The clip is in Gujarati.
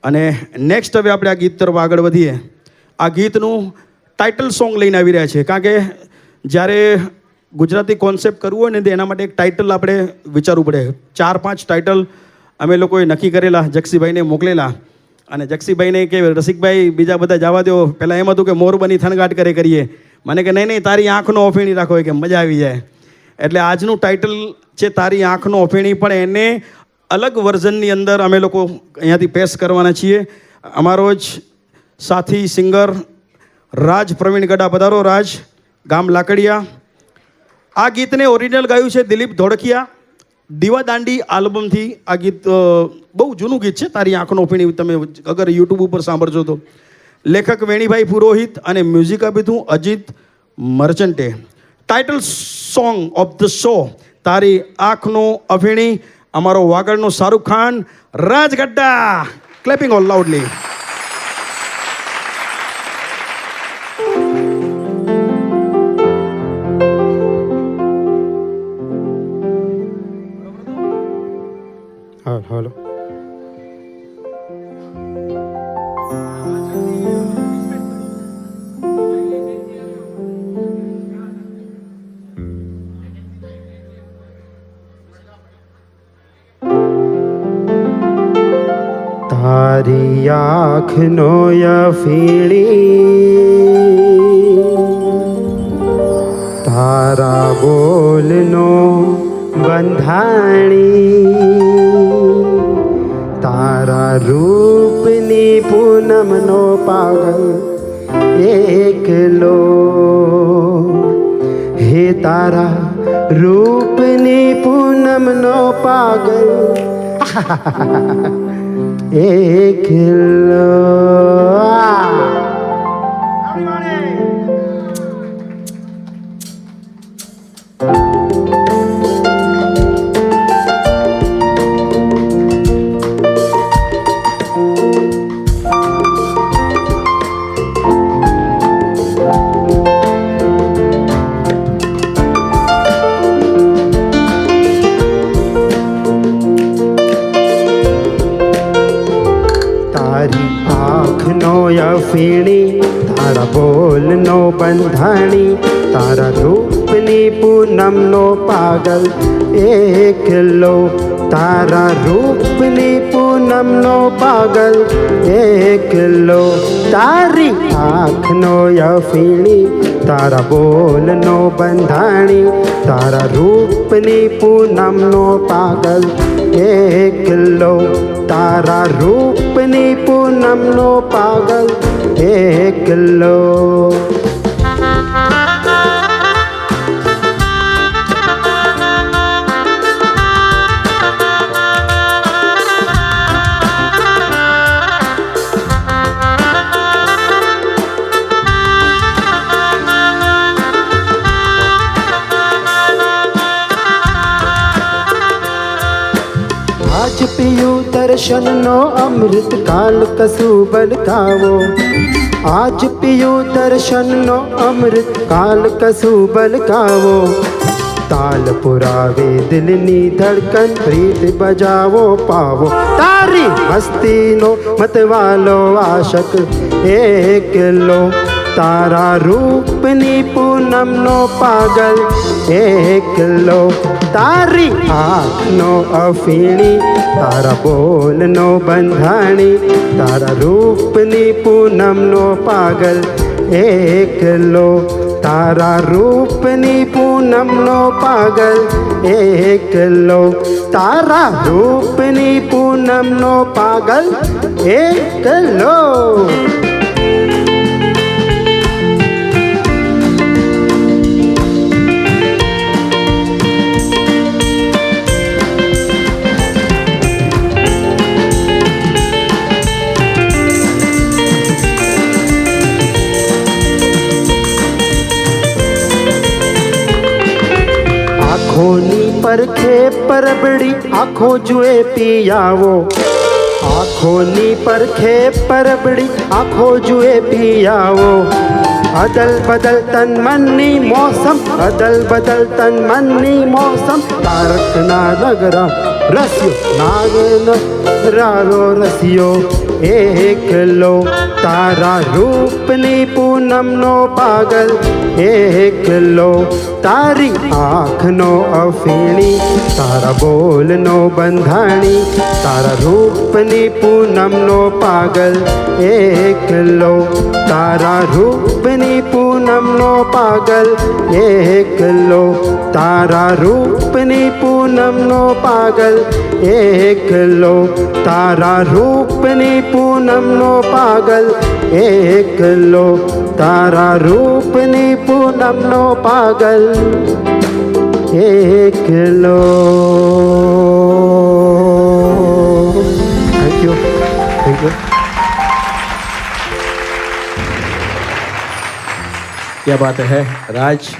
અને નેક્સ્ટ હવે આપણે આ ગીત તરફ આગળ વધીએ. આ ગીતનું ટાઇટલ સોંગ લઈને આવી રહ્યા છે, કારણ કે જ્યારે ગુજરાતી કોન્સેપ્ટ કરવું હોય ને તો એના માટે એક ટાઇટલ આપણે વિચારવું પડે. 4-5 ટાઇટલ અમે લોકોએ નક્કી કરેલા, જક્ષીભાઈને મોકલેલા. અને જક્ષીભાઈને કે રસિકભાઈ બીજા બધા જવા દો, પહેલાં એમ હતું કે મોરબની થનગાટ કરીએ. મને કે નહીં તારી આંખનો અફેણી રાખો કે મજા આવી જાય. એટલે આજનું ટાઇટલ છે તારી આંખનો અફેણી, પણ એને અલગ વર્ઝનની અંદર અમે લોકો અહીંયાથી પેશ કરવાના છીએ. અમારો જ સાથી સિંગર રાજ પ્રવીણ ગડા, પધારો રાજ, ગામ લાકડિયા. આ ગીતને ઓરિજિનલ ગાયું છે દિલીપ ધોળકિયા, દીવાદાંડી આલ્બમથી. આ ગીત બહુ જૂનું ગીત છે, તારી આંખનો અફેણી. તમે અગર યુટ્યુબ ઉપર સાંભળજો તો. લેખક વેણીભાઈ પુરોહિત અને મ્યુઝિક આપ્યું અજીત મર્ચન્ટે. Title song of the show તારી આંખનો અફેણી. અમારો વાગડનો Shahrukh Khan, Raj Gadda. Clapping all loudly. હાલો. તારી આંખનો અફેણી, તારા બોલનો બંધાણી, તારા રૂપની પૂનમનો પાગલ એકલો. હે તારા રૂપની પૂનમનો પાગલ એકલો. અફેણી, તારા બોલનો બંધાણી, તારા રૂપની પૂનમનો પાગલ એકલો. તારા રૂપની પૂનમનો પાગલ એકલો. તારી આંખનો અફેણી, તારા બોલનો બંધાણી, તારા રૂપની પૂનમનો પાગલ એકલો. તારા રૂપની પૂનમનો પાગલ એકલો. આજ પીયું દર્શનનો અમૃત, કાલ કશું બલકાવો. આજ પીયું દર્શનનો અમૃત, કાલ કશું બલકાવો. તાલ પુરાવે દિલની ધડકન, પ્રીત બજાવો પાવો. તારી મસ્તીનો મતવાલો આશક એકલો. તારા રૂપની પૂનમનો પાગલ એકલો. તારી આંખનો અફેણી, તારા બોલનો બંધાણી, તારા રૂપની પૂનમનો પાગલ એકલો. તારા રૂપની પૂનમનો પાગલ એકલો. તારા રૂપની પૂનમનો પાગલ એકલો. આંખોની પરખે પરબડી આંખો જુએ પિયાવો આંખોની પરખે પરબડી આંખો જુએ પિયાવો અદલ બદલ તન મનની મોસમ અદલ બદલ તન મનની મોસમ તારકના નગરા રસ્યો નાગન રારો રસ્યો એકલો તારા રૂપની પૂનમનો પાગલ એકલો તારી આંખનો અફીણી તારા બોલનો બંધાણી તારા રૂપની પૂનમનો પાગલ એકલો તારા રૂપની પૂનમનો પાગલ એકલો તારા રૂપની પૂનમનો પાગલ એકલો તારા રૂપની પૂનમનો પાગલ એકલો તારા રૂપની પૂનમનો પાગલ એકલો થેન્ક યુ क्या बात है राज